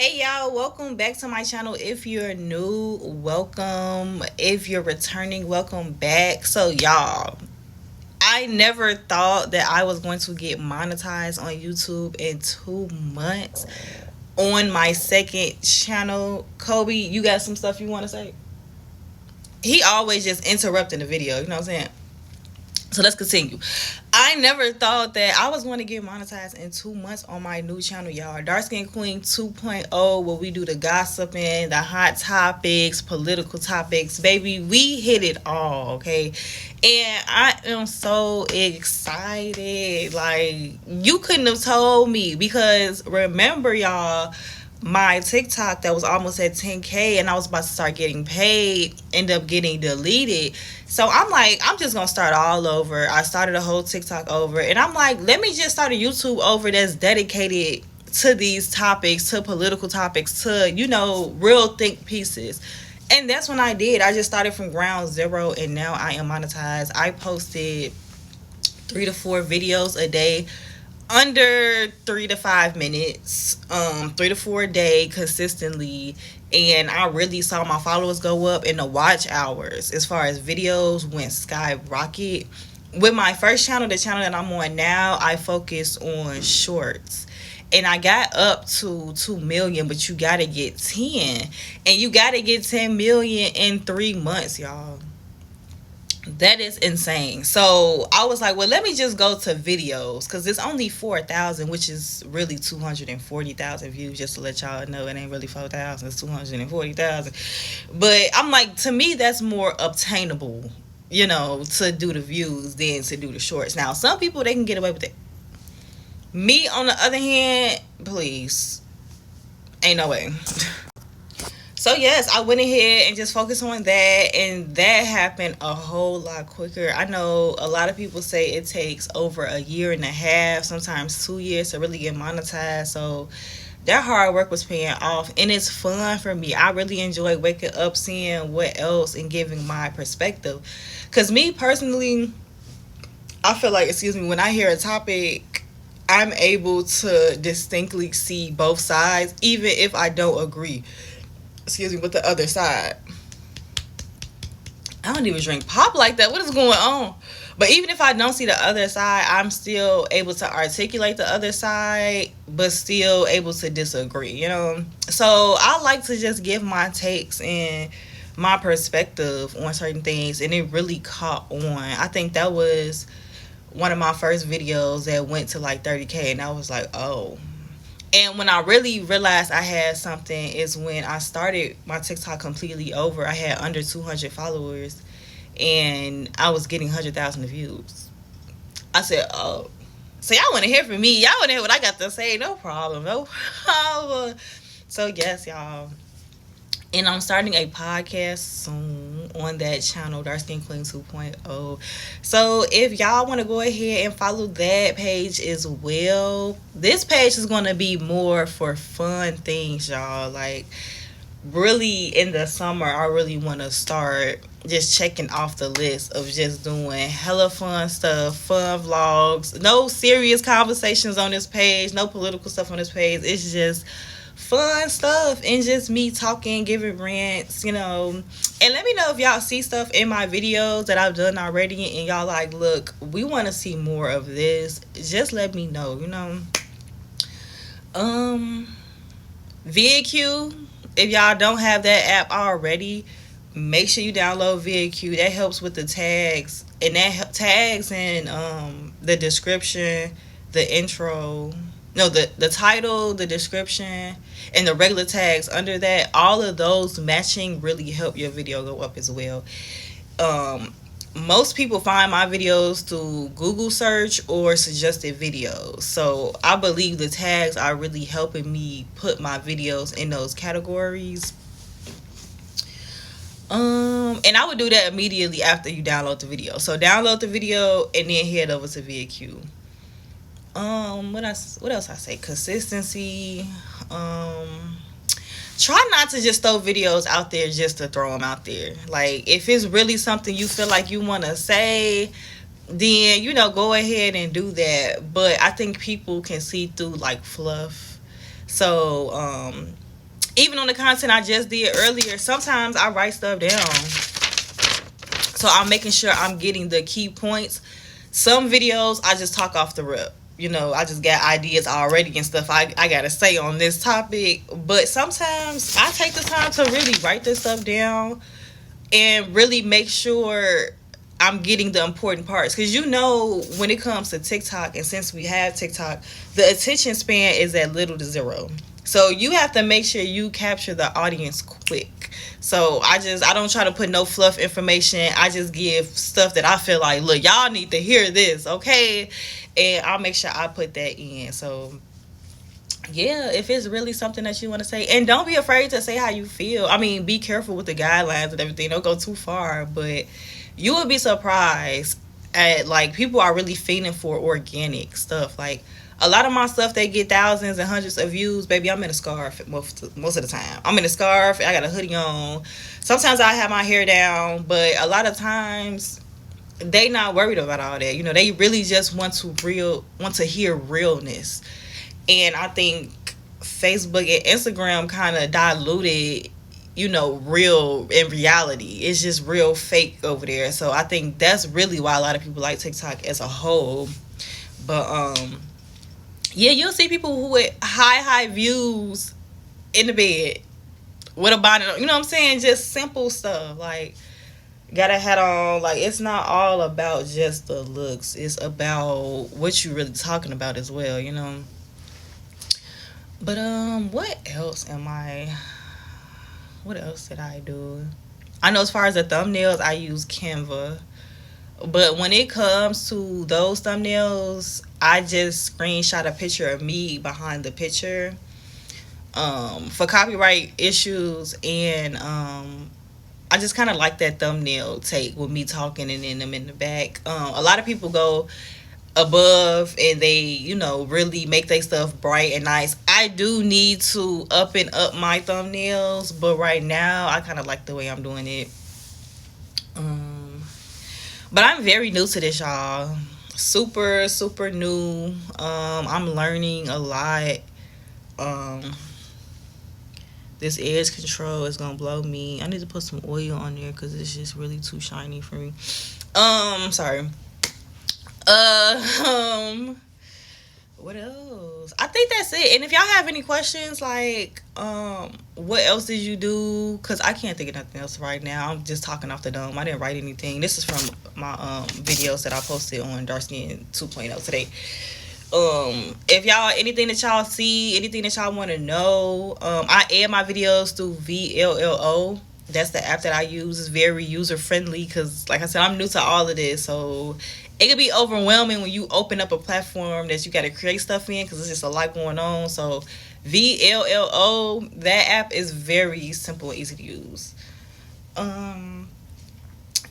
Hey y'all, welcome back to my channel. If you're new, welcome. If you're returning, welcome back. So y'all, I never thought that I was going to get monetized on YouTube in 2 months on my second channel. Kobe, you got some stuff you want to say? He always just interrupting the video, you know what I'm saying? So let's continue. I never thought that I was going to get monetized in 2 months on my new channel, y'all. Darkskin Queen 2.0, where we do the gossiping, the hot topics, political topics. Baby, we hit it all, okay? And I am so excited. Like, you couldn't have told me, because remember, y'all, my TikTok that was almost at 10K and I was about to start getting paid ended up getting deleted. So I'm like, I'm just gonna start all over. I started a whole TikTok over, and I'm like, let me just start a YouTube over that's dedicated to these topics, to political topics, to, real think pieces. And that's when I did. I just started from ground zero, and now I am monetized. I posted 3 to 4 videos a day, under 3 to 5 minutes, 3 to 4 a day consistently. And I really saw my followers go up, and the watch hours as far as videos went skyrocket. With my first channel, the channel that I'm on now, I focus on shorts, and I got up to 2 million, but you gotta get 10, and you gotta get 10 million in 3 months, y'all. That is insane. So I was like, well, let me just go to videos, because it's only 4,000, which is really 240,000 views. Just to let y'all know, it ain't really 4,000, it's 240,000. But I'm like, to me, that's more obtainable, to do the views than to do the shorts. Now, some people, they can get away with it. Me, on the other hand, please, ain't no way. So yes, I went ahead and just focused on that, and that happened a whole lot quicker. I know a lot of people say it takes over a year and a half, sometimes 2 years, to really get monetized. So that hard work was paying off, and it's fun for me. I really enjoy waking up, seeing what else, and giving my perspective. Because me personally, I feel like, when I hear a topic, I'm able to distinctly see both sides, even if I don't agree with the other side. I don't even drink pop like that. What is going on? But even if I don't see the other side, I'm still able to articulate the other side, but still able to disagree, So I like to just give my takes and my perspective on certain things, and it really caught on. I think that was one of my first videos that went to like 30K, and I was like, oh. And when I really realized I had something is when I started my TikTok completely over. I had under 200 followers, and I was getting 100,000 views. I said, oh, so y'all want to hear from me? Y'all want to hear what I got to say? No problem. No problem. So yes, y'all. And I'm starting a podcast soon on that channel, Darkskin Queen 2.0. So if y'all want to go ahead and follow that page as well. This page is going to be more for fun things, y'all. Like, really, in the summer, I really want to start just checking off the list of just doing hella fun stuff, fun vlogs. No serious conversations on this page, no political stuff on this page. It's just fun stuff, and just me talking, giving rants, And let me know if y'all see stuff in my videos that I've done already, and y'all like, look, we want to see more of this. Just let me know, VidQ, if y'all don't have that app already, make sure you download VidQ. That helps with the tags, and that tags in the description, the intro, no, the title, the description, and the regular tags under that. All of those matching really help your video go up as well. Most people find my videos through Google search or suggested videos. So I believe the tags are really helping me put my videos in those categories. And I would do that immediately after you download the video. So download the video and then head over to VidQ. What else I say? Consistency. Try not to just throw videos out there just to throw them out there. Like, if it's really something you feel like you want to say, then go ahead and do that. But I think people can see through like fluff. So even on the content I just did earlier, sometimes I write stuff down. So I'm making sure I'm getting the key points. Some videos I just talk off the rip. I just got ideas already and stuff I gotta say on this topic. But sometimes I take the time to really write this stuff down and really make sure I'm getting the important parts. Because when it comes to TikTok, and since we have TikTok, the attention span is at little to zero. So you have to make sure you capture the audience quick. So I don't try to put no fluff information. I just give stuff that I feel like, look, y'all need to hear this, okay? And I'll make sure I put that in. So yeah, if it's really something that you want to say, and don't be afraid to say how you feel. I mean, be careful with the guidelines and everything. Don't go too far, but you will be surprised at, like, people are really fiending for organic stuff. Like, a lot of my stuff, they get thousands and hundreds of views. Baby, I'm in a scarf most of the time. I'm in a scarf. I got a hoodie on. Sometimes I have my hair down, but a lot of times they not worried about all that. They really just want to hear realness. And I think Facebook and Instagram kind of diluted, real in reality. It's just real fake over there. So I think that's really why a lot of people like TikTok as a whole. But yeah, you'll see people who with high views in the bed with a bonnet on. You know what I'm saying? Just simple stuff. Like, got a hat on. Like, it's not all about just the looks. It's about what you really talking about as well, But what else did I do? I know as far as the thumbnails, I use Canva. But when it comes to those thumbnails, I just screenshot a picture of me behind the picture for copyright issues. And I just kind of like that thumbnail take with me talking and then them in the back. A lot of people go above and they, really make their stuff bright and nice. I do need to up my thumbnails, but right now I kind of like the way I'm doing it. But I'm very new to this, y'all. Super, super new. I'm learning a lot. This edge control is gonna blow me. I need to put some oil on there because it's just really too shiny for me. Sorry. What else? I think that's it. And if y'all have any questions, like, what else did you do? Because I can't think of nothing else right now. I'm just talking off the dome. I didn't write anything. This is from my videos that I posted on Darkskin 2.0 today. If y'all, anything that y'all see, anything that y'all want to know, I add my videos through VLLO. That's the app that I use. It's very user friendly because, like I said, I'm new to all of this, so it can be overwhelming when you open up a platform that you got to create stuff in because it's just a lot going on. So VLLO, that app is very simple and easy to use.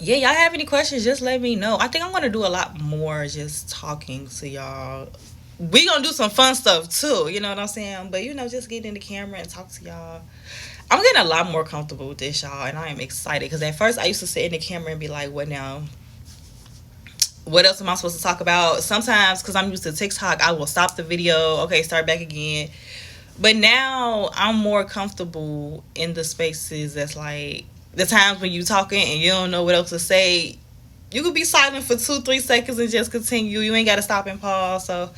Yeah, y'all have any questions, just let me know. I think I'm gonna do a lot more just talking to y'all. We gonna do some fun stuff too, you know what I'm saying? But just get in the camera and talk to y'all. I'm getting a lot more comfortable with this, y'all, and I am excited because at first I used to sit in the camera and be like, what now? What else am I supposed to talk about? Sometimes, because I'm used to TikTok, I will stop the video. Okay, start back again. But now I'm more comfortable in the spaces that's like the times when you talking and you don't know what else to say. You could be silent for 2-3 seconds and just continue. You ain't got to stop and pause. So,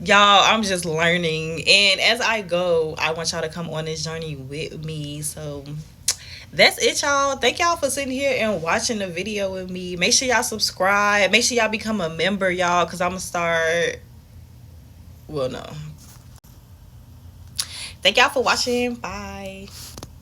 y'all, I'm just learning. And as I go, I want y'all to come on this journey with me. So that's it, y'all. Thank y'all for sitting here and watching the video with me. Make sure y'all subscribe. Make sure y'all become a member, y'all, because I'm going to start. Well, no. Thank y'all for watching. Bye.